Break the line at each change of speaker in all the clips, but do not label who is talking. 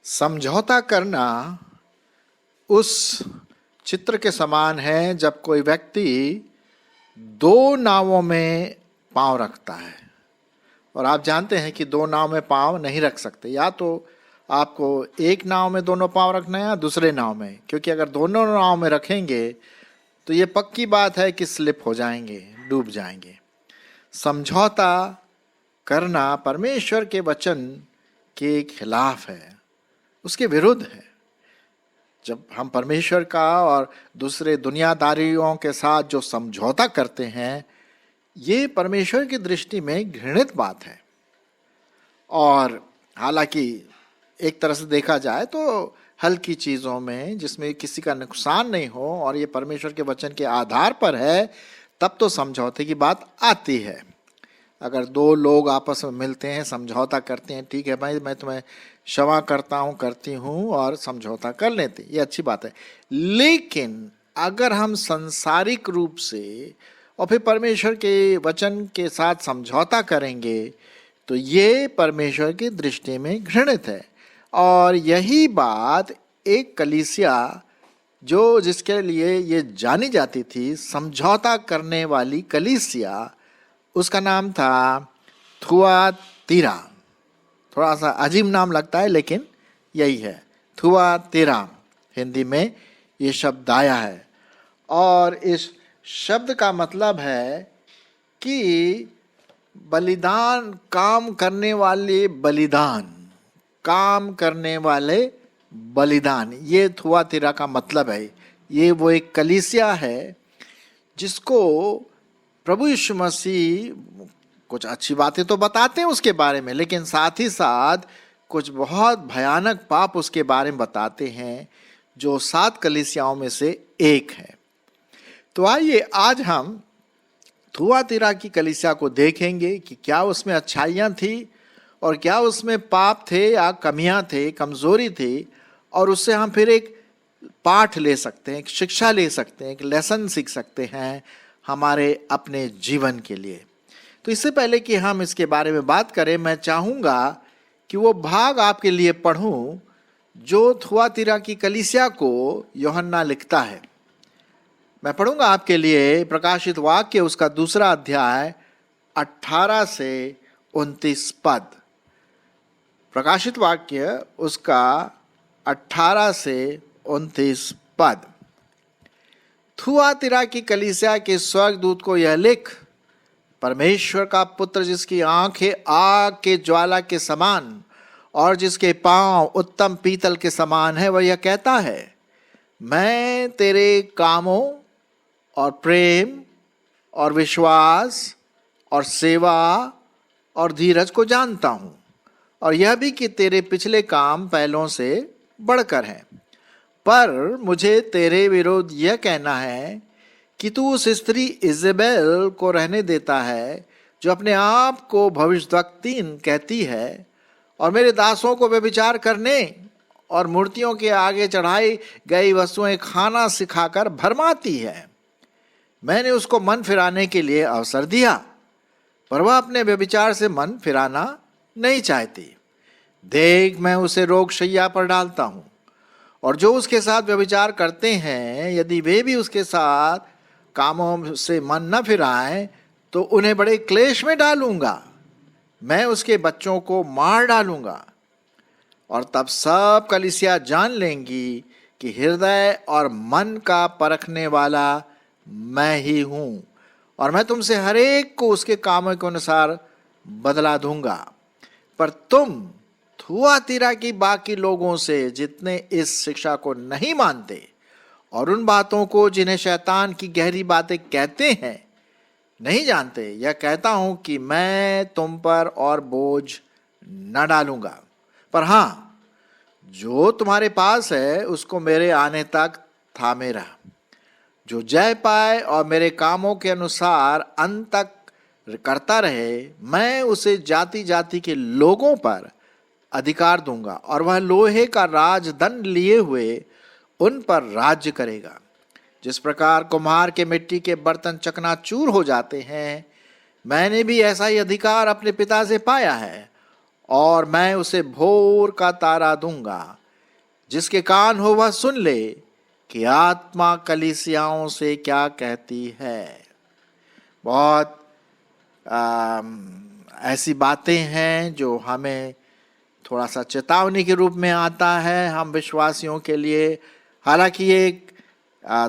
समझौता करना उस चित्र के समान है जब कोई व्यक्ति दो नावों में पांव रखता है। और आप जानते हैं कि दो नाव में पांव नहीं रख सकते, या तो आपको एक नाव में दोनों पांव रखना है या दूसरे नाव में, क्योंकि अगर दोनों नाव में रखेंगे तो ये पक्की बात है कि स्लिप हो जाएंगे, डूब जाएंगे। समझौता करना परमेश्वर के वचन के खिलाफ है, उसके विरुद्ध है। जब हम परमेश्वर का और दूसरे दुनियादारियों के साथ जो समझौता करते हैं, ये परमेश्वर की दृष्टि में घृणित बात है। और हालांकि एक तरह से देखा जाए तो हल्की चीज़ों में जिसमें किसी का नुकसान नहीं हो और ये परमेश्वर के वचन के आधार पर है, तब तो समझौते की बात आती है। अगर दो लोग आपस में मिलते हैं, समझौता करते हैं, ठीक है भाई मैं तुम्हें क्षमा करता हूँ, करती हूँ, और समझौता कर लेते, ये अच्छी बात है। लेकिन अगर हम सांसारिक रूप से और फिर परमेश्वर के वचन के साथ समझौता करेंगे तो ये परमेश्वर की दृष्टि में घृणित है। और यही बात एक कलीसिया जो जिसके लिए ये जानी जाती थी, समझौता करने वाली कलीसिया, उसका नाम था थुआतीरा। थोड़ा सा अजीब नाम लगता है लेकिन यही है, थुआतीरा। हिंदी में ये शब्द आया है और इस शब्द का मतलब है कि बलिदान, काम करने वाले बलिदान, काम करने वाले बलिदान, ये थुआतीरा का मतलब है। ये वो एक कलीसिया है जिसको प्रभु यीशु मसीह कुछ अच्छी बातें तो बताते हैं उसके बारे में, लेकिन साथ ही साथ कुछ बहुत भयानक पाप उसके बारे में बताते हैं, जो 7 कलीसियाओं में से एक है। तो आइए आज हम थुआतीरा की कलीसिया को देखेंगे कि क्या उसमें अच्छाइयाँ थी और क्या उसमें पाप थे या कमियां थे, कमजोरी थी, और उससे हम फिर एक पाठ ले सकते हैं, एक शिक्षा ले सकते हैं, एक लेसन सीख सकते हैं हमारे अपने जीवन के लिए। तो इससे पहले कि हम इसके बारे में बात करें, मैं चाहूँगा कि वो भाग आपके लिए पढ़ूं जो थुआतीरा की कलीसिया को यूहन्ना लिखता है। मैं पढ़ूंगा आपके लिए प्रकाशित वाक्य उसका 2 अध्याय 18 से 29 पद। प्रकाशित वाक्य उसका 18 से 29 पद। थुआतीरा की कलीसिया के स्वर्गदूत को यह लिख, परमेश्वर का पुत्र जिसकी आंखें आग के ज्वाला के समान और जिसके पांव उत्तम पीतल के समान है, वह यह कहता है, मैं तेरे कामों और प्रेम और विश्वास और सेवा और धीरज को जानता हूं, और यह भी कि तेरे पिछले काम पहलों से बढ़कर हैं। पर मुझे तेरे विरुद्ध यह कहना है कि तू उस स्त्री इजेबेल को रहने देता है जो अपने आप को भविष्यद्वक्तीन कहती है और मेरे दासों को व्यभिचार करने और मूर्तियों के आगे चढ़ाई गई वस्तुएं खाना सिखाकर भरमाती है। मैंने उसको मन फिराने के लिए अवसर दिया, पर वह अपने व्यभिचार से मन फिराना नहीं चाहती। देख, मैं उसे रोग शैया पर डालता हूं, और जो उसके साथ व्यभिचार करते हैं, यदि वे भी उसके साथ कामों से मन न फिराएं, तो उन्हें बड़े क्लेश में डालूंगा। मैं उसके बच्चों को मार डालूंगा, और तब सब कलीसिया जान लेंगी कि हृदय और मन का परखने वाला मैं ही हूं, और मैं तुमसे हर एक को उसके कामों के अनुसार बदला दूंगा। पर तुम थुआतीरा की बाकी लोगों से जितने इस शिक्षा को नहीं मानते और उन बातों को जिन्हें शैतान की गहरी बातें कहते हैं नहीं जानते, यह कहता हूं कि मैं तुम पर और बोझ न डालूंगा। पर हाँ, जो तुम्हारे पास है उसको मेरे आने तक थामे रह। जो जय पाए और मेरे कामों के अनुसार अंत तक करता रहे, मैं उसे जाति जाति के लोगों पर अधिकार दूंगा, और वह लोहे का राजदंड लिए हुए उन पर राज्य करेगा। जिस प्रकार कुम्हार के मिट्टी के बर्तन चकनाचूर हो जाते हैं, मैंने भी ऐसा ही अधिकार अपने पिता से पाया है, और मैं उसे भोर का तारा दूंगा। जिसके कान हो वह सुन ले कि आत्मा कलीसियाओं से क्या कहती है। बहुत ऐसी बातें हैं जो हमें थोड़ा सा चेतावनी के रूप में आता है हम विश्वासियों के लिए। हालांकि ये एक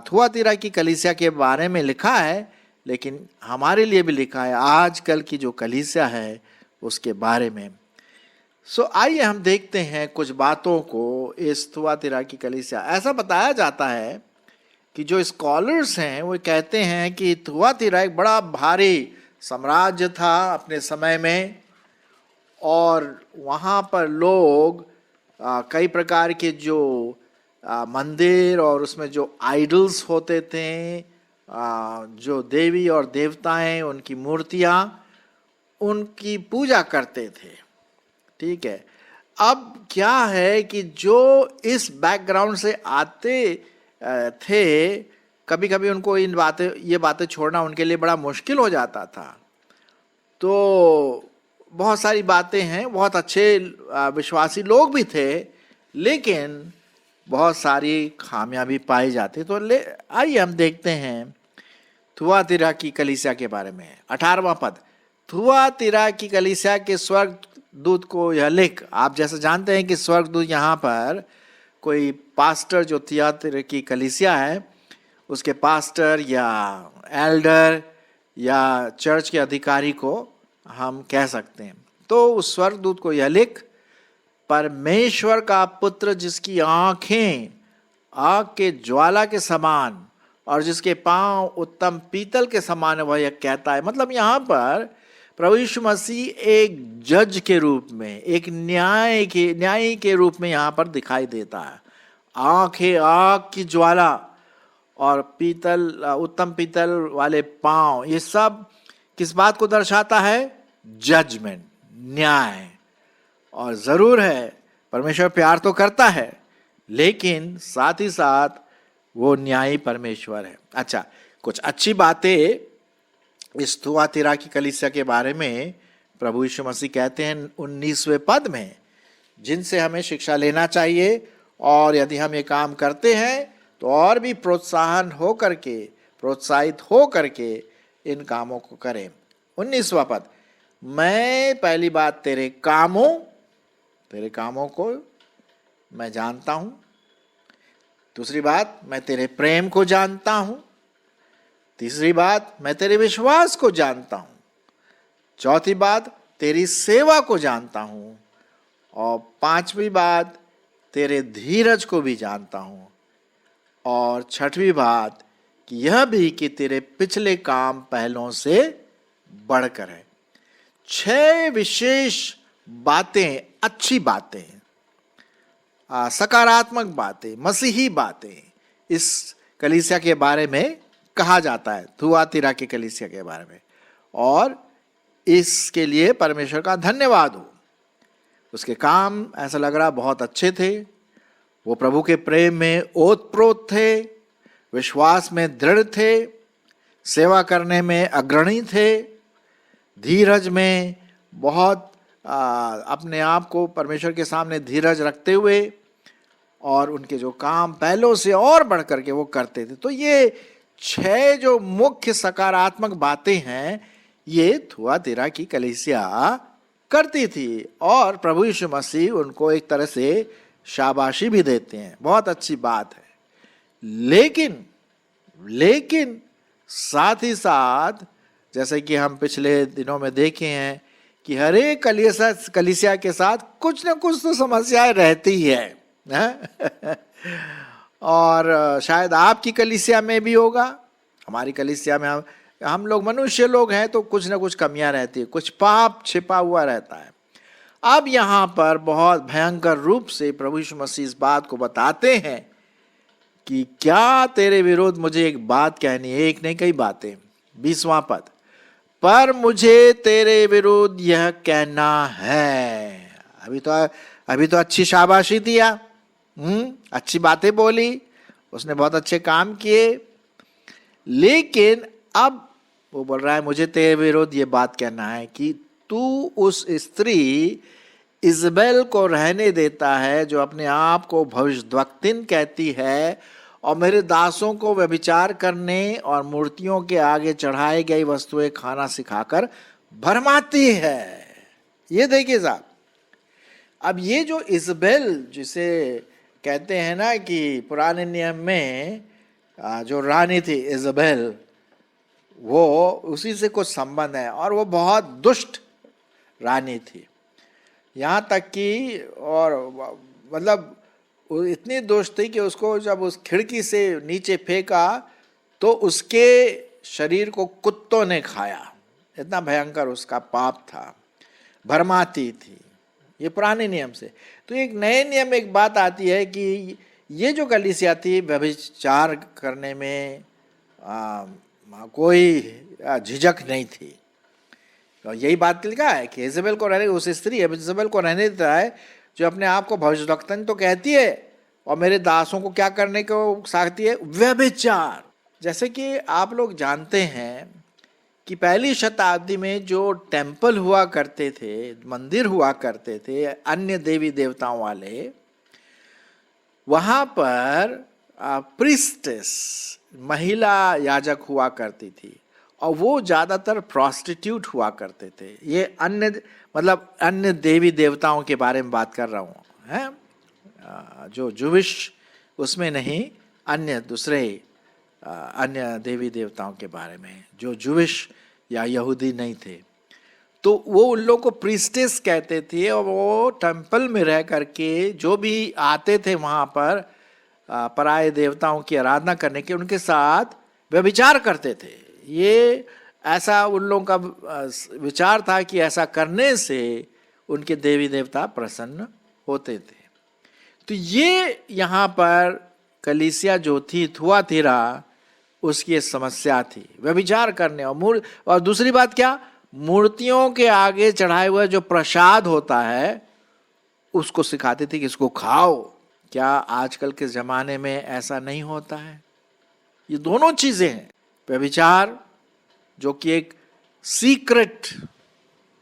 थुआतीरा की कलीसिया के बारे में लिखा है, लेकिन हमारे लिए भी लिखा है आजकल की जो कलीसिया है उसके बारे में। आइए हम देखते हैं कुछ बातों को इस थुआतीरा की कलीसिया। ऐसा बताया जाता है कि जो स्कॉलर्स हैं वो कहते हैं कि थुआतीरा एक बड़ा भारी साम्राज्य था अपने समय में, और वहाँ पर लोग कई प्रकार के जो मंदिर और उसमें जो आइडल्स होते थे, जो देवी और देवताएं, उनकी मूर्तियाँ, उनकी पूजा करते थे। ठीक है, अब क्या है कि जो इस बैकग्राउंड से आते थे, कभी कभी उनको ये बातें छोड़ना उनके लिए बड़ा मुश्किल हो जाता था। तो बहुत सारी बातें हैं, बहुत अच्छे विश्वासी लोग भी थे, लेकिन बहुत सारी खामियां भी पाई जाती। तो आइए हम देखते हैं थुआतीरा की कलीसिया के बारे में। 18वां पद, थुआतीरा की कलीसिया के स्वर्ग दूत को यह लिख। आप जैसे जानते हैं कि स्वर्गदूत यहाँ पर कोई पास्टर, जो थुआतीरा की कलीसिया है उसके पास्टर या एल्डर या चर्च के अधिकारी को हम कह सकते हैं। तो उस स्वर्गदूत को यह लिख, परमेश्वर का पुत्र जिसकी आंखें आग के ज्वाला के समान और जिसके पांव उत्तम पीतल के समान है, वह यह कहता है। मतलब यहाँ पर प्रभु यीशु मसीह एक जज के रूप में, एक न्यायी के रूप में यहाँ पर दिखाई देता है। आंखें आग की ज्वाला और पीतल, उत्तम पीतल वाले पांव, ये सब किस बात को दर्शाता है? जजमेंट, न्याय। और जरूर है परमेश्वर प्यार तो करता है, लेकिन साथ ही साथ वो न्यायी परमेश्वर है। अच्छा, कुछ अच्छी बातें इस थुआतीरा की कलीसिया के बारे में प्रभु यीशु मसीह कहते हैं 19वें पद में, जिनसे हमें शिक्षा लेना चाहिए, और यदि हम ये काम करते हैं तो और भी प्रोत्साहित हो करके इन कामों को करें। 19वां पद, मैं पहली बात तेरे कामों को मैं जानता हूं। दूसरी बात, मैं तेरे प्रेम को जानता हूं। तीसरी बात, मैं तेरे विश्वास को जानता हूं। चौथी बात, तेरी सेवा को जानता हूं। और पांचवी बात, तेरे धीरज को भी जानता हूं। और छठवीं बात कि यह भी कि तेरे पिछले काम पहलों से बढ़कर है। 6 विशेष बातें, अच्छी बातें, सकारात्मक बातें, मसीही बातें इस कलीसिया के बारे में कहा जाता है, थुआतीरा की कलीसिया के बारे में। और इसके लिए परमेश्वर का धन्यवाद हो। उसके काम ऐसा लग रहा बहुत अच्छे थे। वो प्रभु के प्रेम में ओतप्रोत थे, विश्वास में दृढ़ थे, सेवा करने में अग्रणी थे, धीरज में बहुत अपने आप को परमेश्वर के सामने धीरज रखते हुए, और उनके जो काम पहलों से और बढ़ करके वो करते थे। तो ये 6 जो मुख्य सकारात्मक बातें हैं, ये थुआतीरा की कलीसिया करती थी, और प्रभु यीशु मसीह उनको एक तरह से शाबाशी भी देते हैं। बहुत अच्छी बात है। लेकिन साथ ही साथ, जैसे कि हम पिछले दिनों में देखे हैं कि हर एक कलीसिया के साथ कुछ न कुछ तो समस्याएं रहती है। और शायद आपकी कलीसिया में भी होगा, हमारी कलीसिया में हम लोग मनुष्य लोग हैं, तो कुछ न कुछ कमियां रहती है, कुछ पाप छिपा हुआ रहता है। अब यहाँ पर बहुत भयंकर रूप से प्रभु यीशु मसीह इस बात को बताते हैं कि क्या तेरे विरोध मुझे एक बात कहनी है, एक नहीं कई बातें। 20वां पद, पर मुझे तेरे विरुद्ध यह कहना है। अभी तो अच्छी शाबाशी दिया, अच्छी बातें बोली, उसने बहुत अच्छे काम किए, लेकिन अब वो बोल रहा है मुझे तेरे विरुद्ध ये बात कहना है कि तू उस स्त्री इजबेल को रहने देता है जो अपने आप को भविष्यद्वक्तिन कहती है और मेरे दासों को व्यभिचार करने और मूर्तियों के आगे चढ़ाई गई वस्तुएं खाना सिखाकर भरमाती है। ये देखिए साहब, अब ये जो इजबेल जिसे कहते हैं ना कि पुराने नियम में जो रानी थी इजबेल, वो उसी से कुछ संबंध है और वो बहुत दुष्ट रानी थी। यहाँ तक कि और मतलब वो इतनी दुष्ट थी कि उसको जब उस खिड़की से नीचे फेंका तो उसके शरीर को कुत्तों ने खाया। इतना भयंकर उसका पाप था, भरमाती थी। ये पुराने नियम से। तो एक नए नियम में एक बात आती है कि ये जो कलीसिया थी व्यभिचार करने में कोई झिझक नहीं थी। तो यही बात लिखा है कि इजबेल को रहने, उस स्त्री इजबेल को रहने देता है जो अपने आप को भविष्यद्वक्तन तो कहती है और मेरे दासों को क्या करने को उकसाती है, व्यभिचार। जैसे कि आप लोग जानते हैं कि पहली शताब्दी में जो टेम्पल हुआ करते थे, मंदिर हुआ करते थे अन्य देवी देवताओं वाले, वहां पर प्रीस्टेस महिला याजक हुआ करती थी और वो ज़्यादातर प्रॉस्टिट्यूट हुआ करते थे। ये अन्य मतलब अन्य देवी देवताओं के बारे में बात कर रहा हूँ, हैं जो जुविश उसमें नहीं, अन्य दूसरे अन्य देवी देवताओं के बारे में जो जुविश या यहूदी नहीं थे। तो वो उन लोगों को प्रीस्टेस कहते थे और वो टेम्पल में रह करके जो भी आते थे वहाँ पर पराये देवताओं की आराधना करने के, उनके साथ व्यभिचार करते थे। ये ऐसा उन लोगों का विचार था कि ऐसा करने से उनके देवी देवता प्रसन्न होते थे। तो ये यहाँ पर कलीसिया जो थी थुआतीरा, उसकी समस्या थी व्यभिचार करने और दूसरी बात क्या, मूर्तियों के आगे चढ़ाए हुए जो प्रसाद होता है उसको सिखाती थी कि इसको खाओ। क्या आजकल के ज़माने में ऐसा नहीं होता है? ये दोनों चीज़ें हैं, व्यभिचार जो कि एक सीक्रेट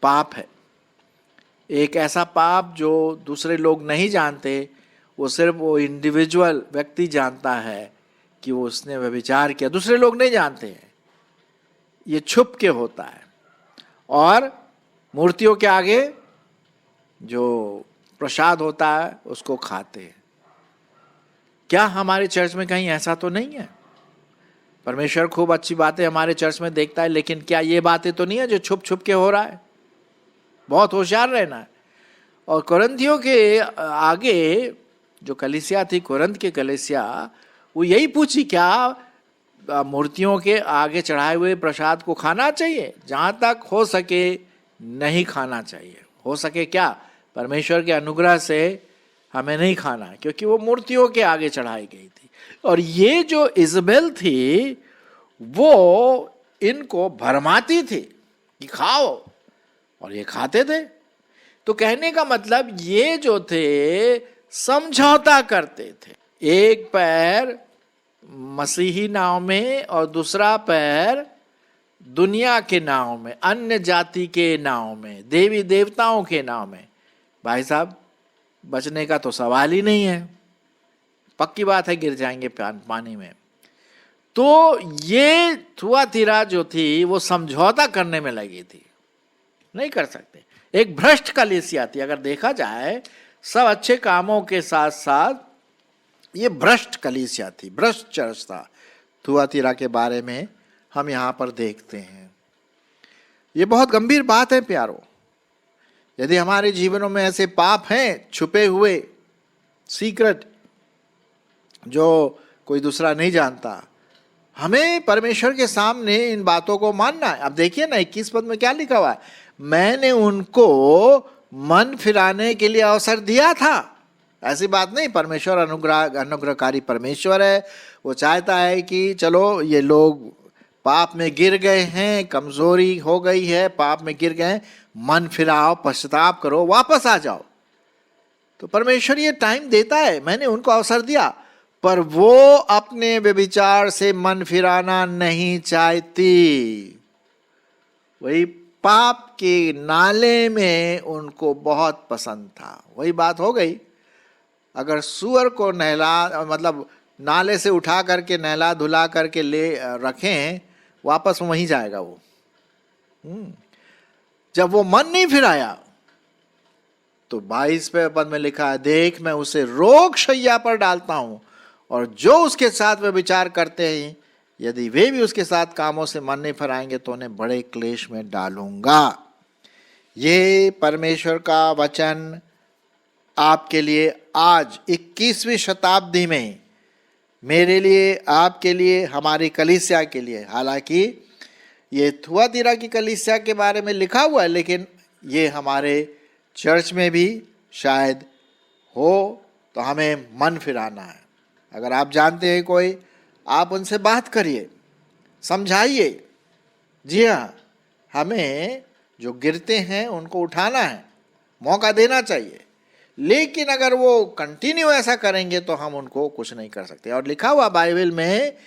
पाप है, एक ऐसा पाप जो दूसरे लोग नहीं जानते, वो सिर्फ वो इंडिविजुअल व्यक्ति जानता है कि वो उसने व्यभिचार किया, दूसरे लोग नहीं जानते हैं। ये छुप के होता है। और मूर्तियों के आगे जो प्रसाद होता है उसको खाते हैं। क्या हमारे चर्च में कहीं ऐसा तो नहीं है? परमेश्वर खूब अच्छी बातें हमारे चर्च में देखता है, लेकिन क्या ये बातें तो नहीं है जो छुप छुप के हो रहा है? बहुत होशियार रहना है। और कोरिन्थियों के आगे जो कलीसिया थी, कोरिन्थ की कलीसिया, वो यही पूछी क्या मूर्तियों के आगे चढ़ाए हुए प्रसाद को खाना चाहिए? जहाँ तक हो सके नहीं खाना चाहिए। हो सके क्या? परमेश्वर के अनुग्रह से हमें नहीं खाना, क्योंकि वो मूर्तियों के आगे चढ़ाई गई थी। और ये जो इजबेल थी वो इनको भरमाती थी कि खाओ, और ये खाते थे। तो कहने का मतलब ये जो थे समझौता करते थे, एक पैर मसीही नाव में और दूसरा पैर दुनिया के नाव में, अन्य जाति के नाव में, देवी देवताओं के नाव में। भाई साहब, बचने का तो सवाल ही नहीं है, पक्की बात है गिर जाएंगे पानी में। तो ये थुआतीरा जो थी वो समझौता करने में लगी थी, नहीं कर सकते। एक भ्रष्ट कलीसिया थी। अगर देखा जाए सब अच्छे कामों के साथ साथ ये भ्रष्ट कलीसिया थी, भ्रष्ट चर्च था। थुआतीरा के बारे में हम यहाँ पर देखते हैं। ये बहुत गंभीर बात है प्यारो। यदि हमारे जीवनों में ऐसे पाप हैं छुपे हुए, सीक्रेट, जो कोई दूसरा नहीं जानता, हमें परमेश्वर के सामने इन बातों को मानना है। अब देखिए ना 21 पद में क्या लिखा हुआ है, मैंने उनको मन फिराने के लिए अवसर दिया था। ऐसी बात नहीं, परमेश्वर अनुग्रहकारी परमेश्वर है। वो चाहता है कि चलो ये लोग पाप में गिर गए हैं, कमजोरी हो गई है, पाप में गिर गए, मन फिराओ, पश्चाताप करो, वापस आ जाओ। तो परमेश्वर ये टाइम देता है, मैंने उनको अवसर दिया। पर वो अपने व्यभिचार से मन फिराना नहीं चाहती। वही पाप के नाले में उनको बहुत पसंद था। वही बात हो गई, अगर सुअर को नहला मतलब नाले से उठा करके नहला धुला करके ले रखें, वापस वहीं जाएगा वो। जब वो मन नहीं फिराया तो 22वें पद में लिखा है, देख मैं उसे रोग शैया पर डालता हूं और जो उसके साथ वे विचार करते हैं, यदि वे भी उसके साथ कामों से मन नहीं फिराएंगे तो उन्हें बड़े क्लेश में डालूंगा। ये परमेश्वर का वचन आपके लिए आज 21वीं शताब्दी में, मेरे लिए, आपके लिए, हमारी कलीसिया के लिए, हालांकि ये थुआतीरा की कलीसिया के बारे में लिखा हुआ है, लेकिन ये हमारे चर्च में भी शायद हो, तो हमें मन फिराना है। अगर आप जानते हैं कोई, आप उनसे बात करिए, समझाइए। जी हाँ, हमें जो गिरते हैं उनको उठाना है, मौका देना चाहिए। लेकिन अगर वो कंटिन्यू ऐसा करेंगे तो हम उनको कुछ नहीं कर सकते। और लिखा हुआ बाइबल में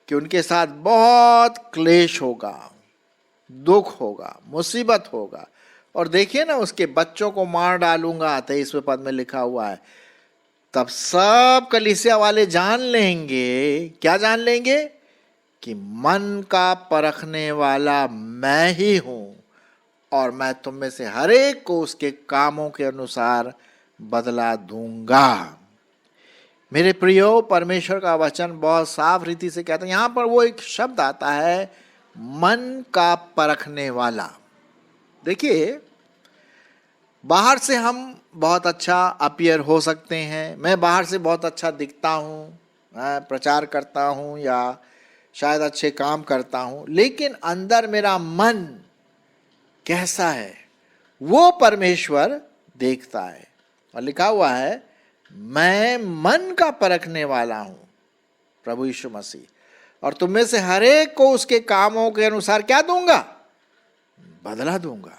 कि उनके साथ बहुत क्लेश होगा, दुख होगा, मुसीबत होगा। और देखिए ना, उसके बच्चों को मार डालूंगा, 23वें पद में लिखा हुआ है। तब सब कलीसिया वाले जान लेंगे, क्या जान लेंगे? कि मन का परखने वाला मैं ही हूं और मैं तुम में से हर एक को उसके कामों के अनुसार बदला दूंगा। मेरे प्रियो, परमेश्वर का वचन बहुत साफ रीति से कहता है। यहां पर वो एक शब्द आता है, मन का परखने वाला। देखिए, बाहर से हम बहुत अच्छा अपीयर हो सकते हैं, मैं बाहर से बहुत अच्छा दिखता हूं, मैं प्रचार करता हूं या शायद अच्छे काम करता हूं, लेकिन अंदर मेरा मन कैसा है वो परमेश्वर देखता है। और लिखा हुआ है, मैं मन का परखने वाला हूं, प्रभु यीशु मसीह, और तुम में से हर एक को उसके कामों के अनुसार क्या दूंगा? बदला दूंगा।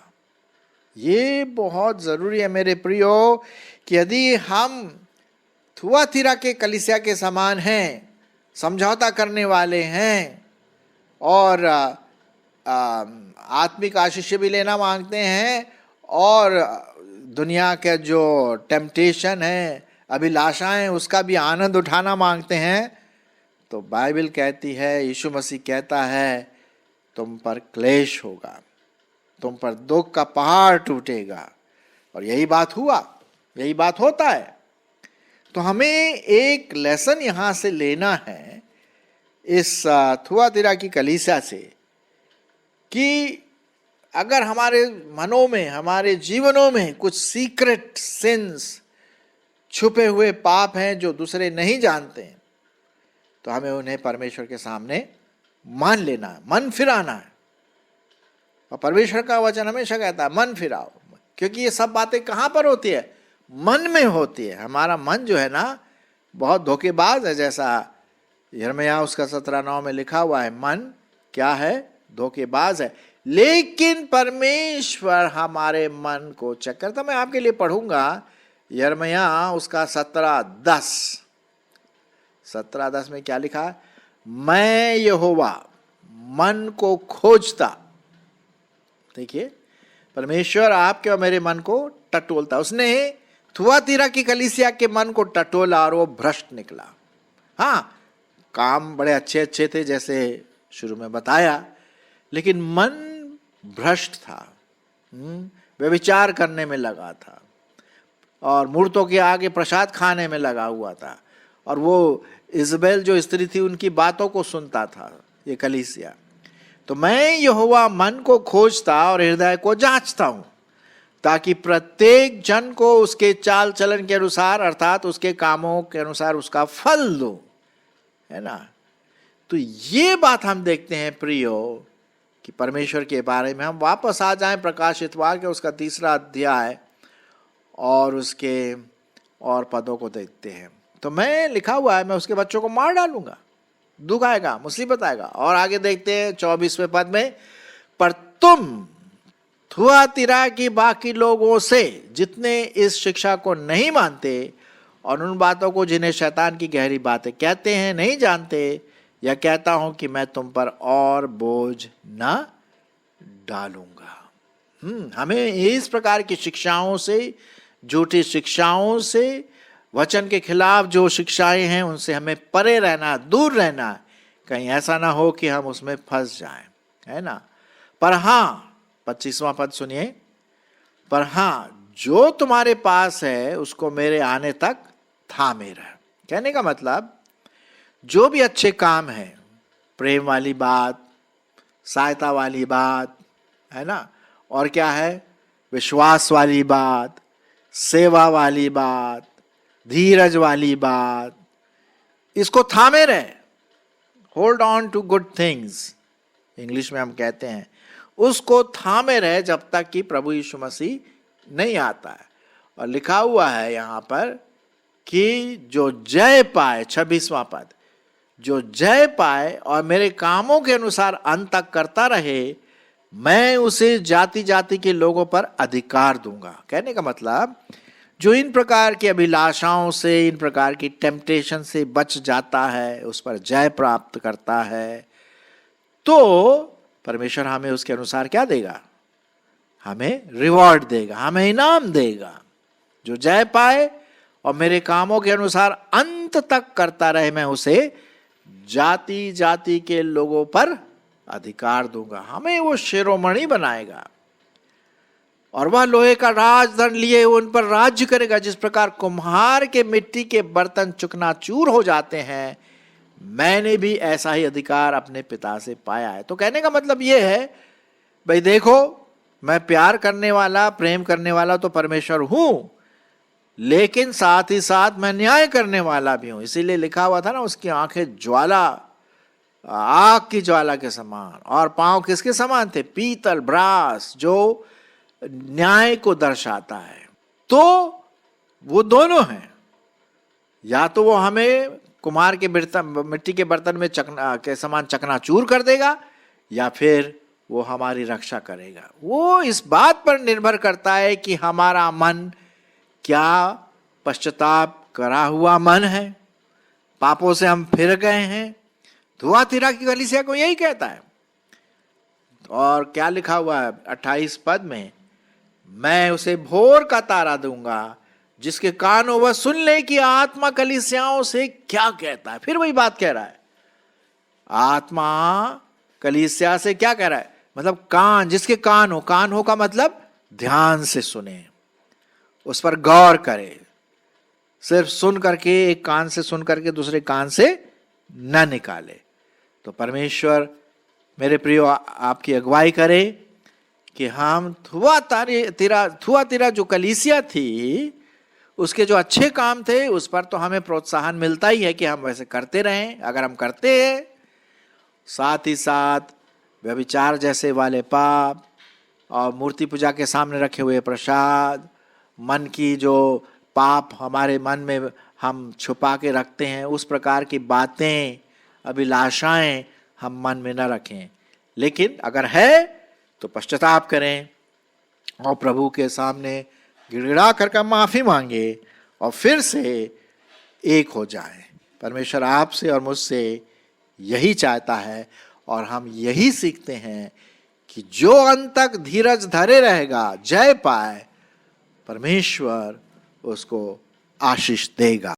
ये बहुत जरूरी है मेरे प्रियो, कि यदि हम थुआतीरा के कलीसिया के समान हैं, समझौता करने वाले हैं और आत्मिक आशीष भी लेना मांगते हैं और दुनिया के जो टेम्पटेशन है, अभिलाषाएं, उसका भी आनंद उठाना मांगते हैं, तो बाइबल कहती है, यीशु मसीह कहता है, तुम पर क्लेश होगा, तुम पर दुख का पहाड़ टूटेगा। और यही बात हुआ, यही बात होता है। तो हमें एक लेसन यहां से लेना है इस थुआतीरा की कलीसिया से, कि अगर हमारे मनों में, हमारे जीवनों में कुछ सीक्रेट सिंस, छुपे हुए पाप हैं जो दूसरे नहीं जानते हैं, तो हमें उन्हें परमेश्वर के सामने मान लेना है, मन फिराना है। और परमेश्वर का वचन हमेशा कहता है, मन फिराओ, क्योंकि ये सब बातें कहाँ पर होती है? मन में होती है। हमारा मन जो है ना, बहुत धोखेबाज है, जैसा यिर्मयाह उसका 17:9 में लिखा हुआ है, मन क्या है? धोखेबाज है। लेकिन परमेश्वर हमारे मन को चेक करता। मैं आपके लिए पढ़ूंगा यिर्मयाह उसका 17:10 में क्या लिखा है? मैं यहोवा मन को खोजता। देखिए, परमेश्वर आपके और मेरे मन को टटोलता। उसने थुआतीरा की कलीसिया के मन को टटोला और वो भ्रष्ट निकला। हाँ, काम बड़े अच्छे अच्छे थे जैसे शुरू में बताया, लेकिन मन भ्रष्ट था, व्यभिचार करने में लगा था और मूर्तों के आगे प्रसाद खाने में लगा हुआ था। और वो इजबेल जो स्त्री थी, उनकी बातों को सुनता था ये कलीसिया। तो मैं यहोवा मन को खोजता और हृदय को जांचता हूं, ताकि प्रत्येक जन को उसके चाल चलन के अनुसार, अर्थात उसके कामों के अनुसार उसका फल दूं, है ना। तो ये बात हम देखते हैं प्रियो, कि परमेश्वर के बारे में हम वापस आ जाएं प्रकाशितवाक्य के उसका 3रा अध्याय और उसके और पदों को देखते हैं। तो मैं, लिखा हुआ है, मैं उसके बच्चों को मार डालूंगा, दुख आएगा, मुसीबत आएगा। और आगे देखते हैं 24वें पद में, पर तुम थुआतीरा की बाकी लोगों से जितने इस शिक्षा को नहीं मानते, और उन बातों को जिन्हें शैतान की गहरी बातें कहते हैं नहीं जानते, या कहता हूं कि मैं तुम पर और बोझ न डालूंगा। हमें इस प्रकार की शिक्षाओं से, झूठी शिक्षाओं से, वचन के खिलाफ जो शिक्षाएं हैं उनसे हमें परे रहना, दूर रहना, कहीं ऐसा ना हो कि हम उसमें फंस जाएं, है ना। पर हाँ, 25वां पद सुनिए, पर हाँ जो तुम्हारे पास है उसको मेरे आने तक थामे रह। कहने का मतलब जो भी अच्छे काम है, प्रेम वाली बात, सहायता वाली बात, है ना, और क्या है, विश्वास वाली बात, सेवा वाली बात, धीरज वाली बात, इसको थामे रहे। Hold on to good things, English में हम कहते हैं, उसको थामे रहे जब तक कि प्रभु यीशु मसीह नहीं आता है। और लिखा हुआ है यहां पर कि जो जय पाए, 26वां पद, जो जय पाए और मेरे कामों के अनुसार अंत तक करता रहे, मैं उसे जाति जाति के लोगों पर अधिकार दूंगा। कहने का मतलब जो इन प्रकार की अभिलाषाओं से, इन प्रकार की टेम्पटेशन से बच जाता है, उस पर जय प्राप्त करता है, तो परमेश्वर हमें उसके अनुसार क्या देगा, हमें रिवॉर्ड देगा, हमें इनाम देगा। जो जय पाए और मेरे कामों के अनुसार अंत तक करता रहे, मैं उसे जाति जाति के लोगों पर अधिकार दूंगा। हमें वो शिरोमणि बनाएगा और वह लोहे का राजदंड लिए उन पर राज्य करेगा। जिस प्रकार कुम्हार के मिट्टी के बर्तन चुकनाचूर हो जाते हैं, मैंने भी ऐसा ही अधिकार अपने पिता से पाया है। तो कहने का मतलब यह है, भाई देखो, मैं प्यार करने वाला, प्रेम करने वाला तो परमेश्वर हूं, लेकिन साथ ही साथ मैं न्याय करने वाला भी हूं। इसीलिए लिखा हुआ था ना, उसकी आंखें ज्वाला, आग की ज्वाला के समान, और पांव किसके समान थे, पीतल, ब्रास, जो न्याय को दर्शाता है। तो वो दोनों हैं, या तो वो हमें कुम्हार के मिट्टी के बर्तन में के समान चकनाचूर कर देगा, या फिर वो हमारी रक्षा करेगा। वो इस बात पर निर्भर करता है कि हमारा मन क्या पश्चाताप करा हुआ मन है, पापों से हम फिर गए हैं। थुआतीरा की कलीसिया को यही कहता है। और क्या लिखा हुआ है 28 पद में, मैं उसे भोर का तारा दूंगा, जिसके कान हो वह सुन ले कि आत्मा कलीसियाओं से क्या कहता है। फिर वही बात कह रहा है, आत्मा कलीसिया से क्या कह रहा है, मतलब कान, जिसके कान हो का मतलब ध्यान से सुने, उस पर गौर करे। सिर्फ सुन करके, एक कान से सुन करके दूसरे कान से न निकाले। तो परमेश्वर मेरे प्रियो आपकी अगुवाई करे कि हम थुआतीरा जो कलीसिया थी, उसके जो अच्छे काम थे उस पर तो हमें प्रोत्साहन मिलता ही है कि हम वैसे करते रहें। अगर हम करते हैं, साथ ही साथ व्यभिचार जैसे वाले पाप और मूर्ति पूजा के सामने रखे हुए प्रसाद, मन की जो पाप हमारे मन में हम छुपा के रखते हैं, उस प्रकार की बातें, अभिलाषाएं हम मन में न रखें। लेकिन अगर है तो पश्चाताप करें और प्रभु के सामने गिड़गिड़ा कर माफी मांगे और फिर से एक हो जाएं। परमेश्वर आपसे और मुझसे यही चाहता है, और हम यही सीखते हैं कि जो अंत तक धीरज धरे रहेगा, जय पाए, परमेश्वर उसको आशीष देगा।